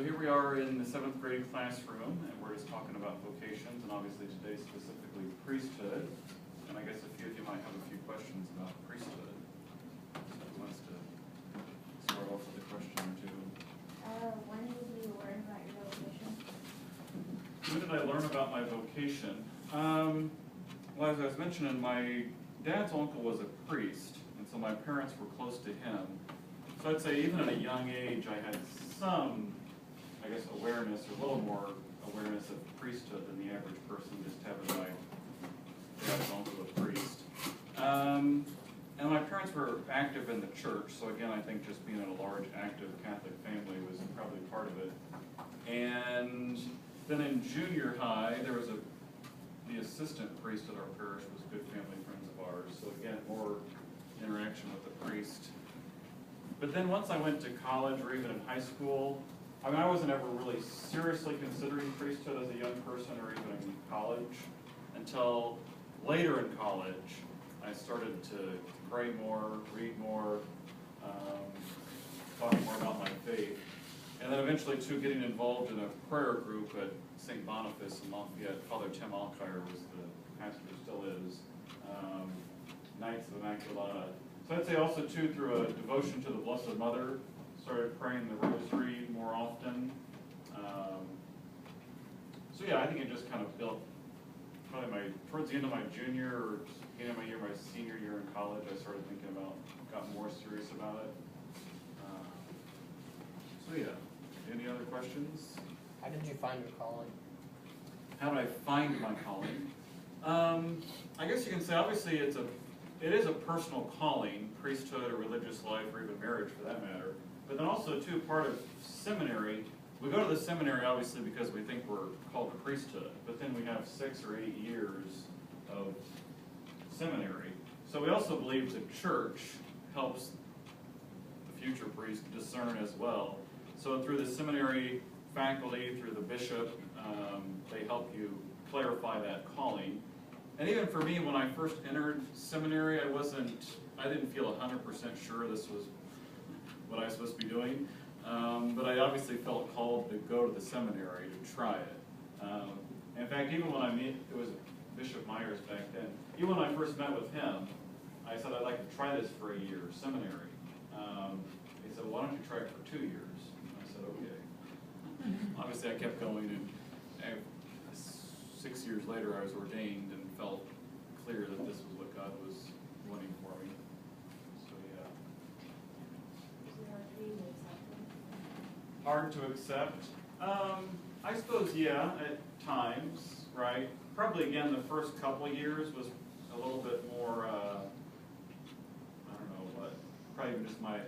So here we are in the 7th grade classroom, and we're just talking about vocations, and obviously today specifically priesthood. And I guess a few of you might have a few questions about priesthood. So who wants to start off with a question or two? When did you learn about your vocation? When did I learn about my vocation? Well, as I was mentioning, my dad's uncle was a priest, and so my parents were close to him. So I'd say even at a young age, I had some, I guess, awareness, or a little more awareness of priesthood than the average person, just having my dad's uncle a priest. And my parents were active in the church, so again, I think just being in a large, active Catholic family was probably part of it. And then in junior high, there was the assistant priest at our parish was good family friends of ours, so again, more interaction with the priest. But then once I went to college or even in high school, I mean, I wasn't ever really seriously considering priesthood as a young person or even in college until later in college. I started to pray more, read more, talk more about my faith. And then eventually, too, getting involved in a prayer group at St. Boniface in Lafayette. Father Tim Alkire was the pastor, still is, Knights of Immaculata. So I'd say also, too, through a devotion to the Blessed Mother, started praying the rosary more often. So yeah, I think it just kind of built, probably towards the end of my junior or beginning of my senior year in college, I started thinking about, got more serious about it. So yeah, any other questions? How did you find your calling? How did I find my calling? I guess you can say, obviously, it is a personal calling, priesthood or religious life or even marriage for that matter. But then also, too, part of seminary, we go to the seminary obviously because we think we're called to priesthood, but then we have 6 or 8 years of seminary. So we also believe the church helps the future priest discern as well. So through the seminary faculty, through the bishop, they help you clarify that calling. And even for me, when I first entered seminary, I didn't feel 100% sure this was what I was supposed to be doing. But I obviously felt called to go to the seminary to try it. In fact, even when it was Bishop Myers back then, even when I first met with him, I said I'd like to try this for a year, seminary. He said, why don't you try it for 2 years? I said, okay. Obviously I kept going, and 6 years later I was ordained and felt clear that this was what God was wanting for me. So yeah. Is it hard for you to accept it? Hard to accept? I suppose, yeah, at times, right? Probably, again, the first couple of years was a little bit more, I don't know what, probably even just my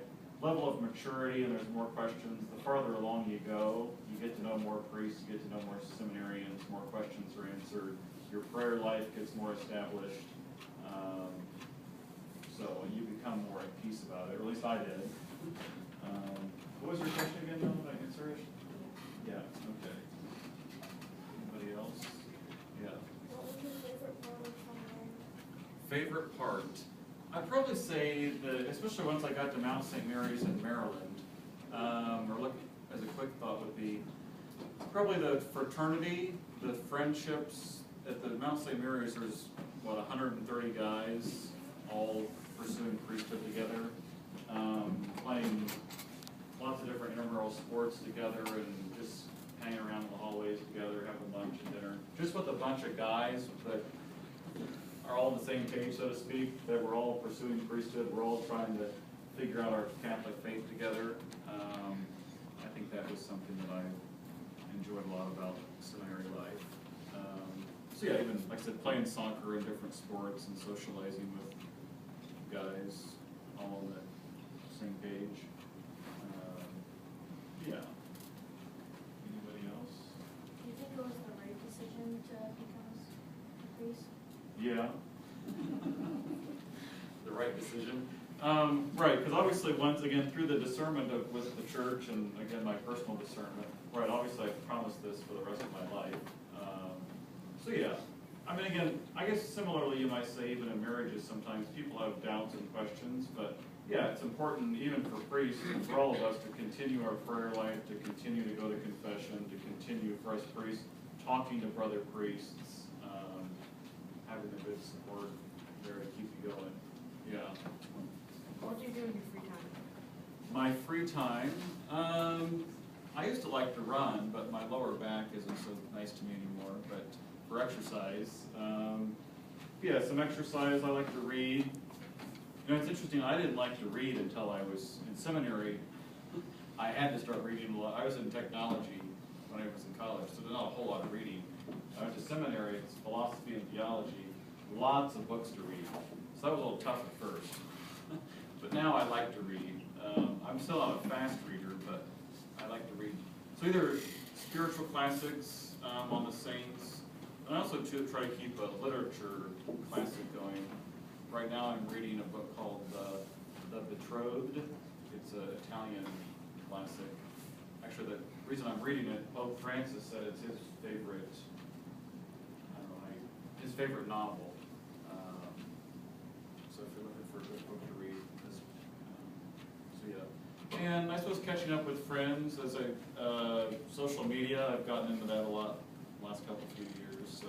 level of maturity, and there's more questions. The farther along you go, you get to know more priests, you get to know more seminarians, more questions are answered, your prayer life gets more established. So you become more at peace about it, or at least I did. What was your question again, though? Did I answer it? Yeah, okay. Anybody else? Yeah. What was your favorite part of seminary? Favorite part? I'd probably say that, especially once I got to Mount St. Mary's in Maryland, or look, as a quick thought would be, probably the fraternity, the friendships. At the Mount St. Mary's, there's, 130 guys, all pursuing priesthood together, playing lots of different intramural sports together, and just hanging around in the hallways together, having lunch and dinner. Just with a bunch of guys that are all on the same page, so to speak, that we're all pursuing priesthood, we're all trying to figure out our Catholic faith together. I think that was something that I enjoyed a lot about seminary life. So yeah, even, like I said, playing soccer and different sports and socializing with guys all on the same page. Yeah. Anybody else? Do you think it was the right decision to become a priest? Yeah. The right decision. Right, because obviously, once again, through the discernment with the church, and again, my personal discernment, right, obviously I've promised this for the rest of my life. So yeah, I mean, again, I guess similarly you might say even in marriages sometimes people have doubts and questions, but yeah, it's important even for priests and for all of us to continue our prayer life, to continue to go to confession, to continue for us priests, talking to brother priests, having a good support there to keep you going. Yeah. What do you do in your free time? My free time, I used to like to run, but my lower back isn't so nice to me anymore. But for exercise, yeah, some exercise. I like to read. You know, it's interesting. I didn't like to read until I was in seminary. I had to start reading a lot. I was in technology when I was in college, so there's not a whole lot of reading. I went to seminary. It's philosophy and theology. Lots of books to read. So that was a little tough at first. But now I like to read. I'm still not a fast reader, but I like to read. So either spiritual classics on the saints, and I also try to keep a literature classic going. Right now I'm reading a book called The Betrothed. It's an Italian classic. Actually, the reason I'm reading it, Pope Francis said it's his favorite, his favorite novel. So if you're looking for a good book to read, this, so yeah. And I suppose catching up with friends as social media, I've gotten into that a lot the last few years, so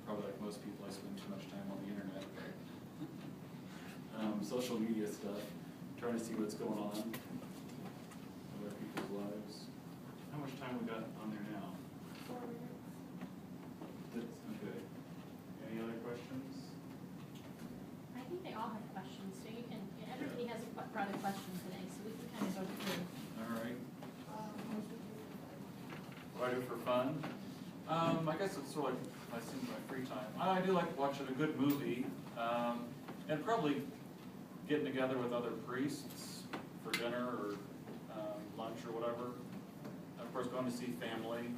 probably like most people, I spend too much time on the internet. Social media stuff, trying to see what's going on in other people's lives. How much time we got on there now? 4 minutes. That's okay. Any other questions? I think they all have questions, so you can, everybody has brought a question today, so we can kind of go through. All right. What do I do for fun? I guess it's sort of like I spend my free time. I do like watching a good movie, and probably getting together with other priests for dinner or lunch or whatever. Of course, going to see family.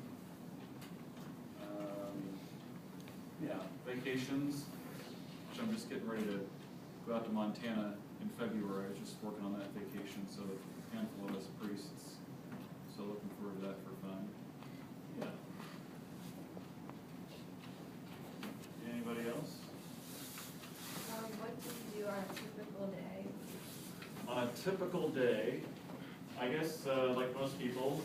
Yeah, vacations, which I'm just getting ready to go out to Montana in February. I was just working on that vacation, so a handful of us priests. So looking forward to that for fun. Yeah. Anybody else? What do you do on a typical day? On a typical day, I guess like most people,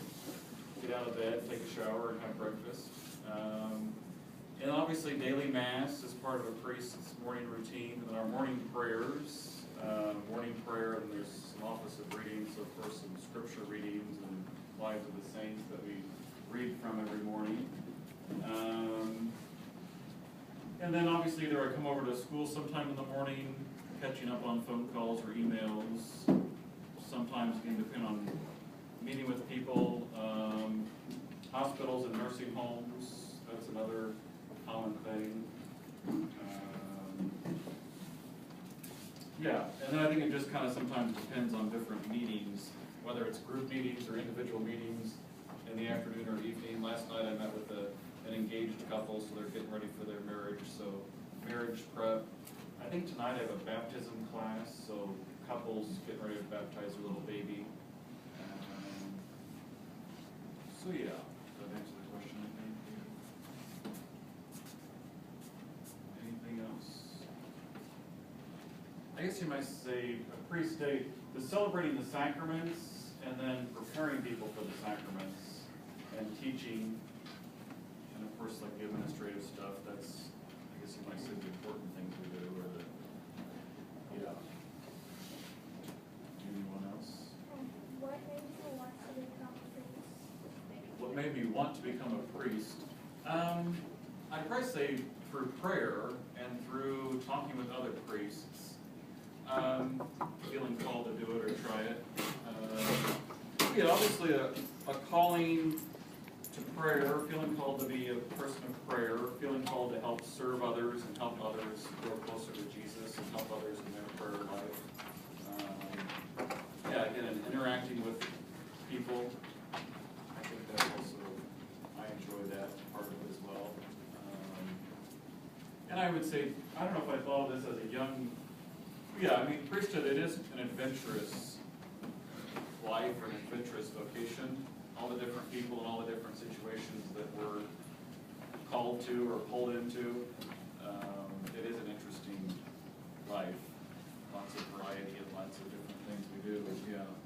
get out of bed, take a shower, and have breakfast. And obviously daily mass is part of a priest's morning routine, and then our morning prayers. Morning prayer, and there's an office of readings, so of course some scripture readings and lives of the saints that we read from every morning. And then obviously either I come over to school sometime in the morning, catching up on phone calls or emails. Sometimes, again, depending on meeting with people, hospitals and nursing homes, that's another common thing. Yeah, and then I think it just kind of sometimes depends on different meetings, whether it's group meetings or individual meetings in the afternoon or evening. Last night I met with an engaged couple, so they're getting ready for their marriage, so marriage prep. I think tonight I have a baptism class, so couples getting ready to baptize their little baby. So yeah, does that answer the question, I think? Anything else? I guess you might say a priest's day is celebrating the sacraments and then preparing people for the sacraments and teaching, and of course like the administrative stuff, that's, I guess you might say the important things we do, or the, yeah. Anyone else? What made you want to become a priest? What made me want to become a priest? I'd probably say through prayer and through talking with other priests. Feeling called to do it or try it. Yeah, obviously a calling to prayer, feeling called to be a person of prayer, feeling called to help serve others and help others grow closer to Jesus and help others in their prayer life. Yeah, again, and interacting with people. I think that also, I enjoy that part of it as well. And I would say, I don't know if I thought of this as a young, yeah, I mean, priesthood, it is an adventurous life or an adventurous vocation. All the different people and all the different situations that we're called to or pulled into. It is an interesting life. lots of variety and lots of different things we do, yeah.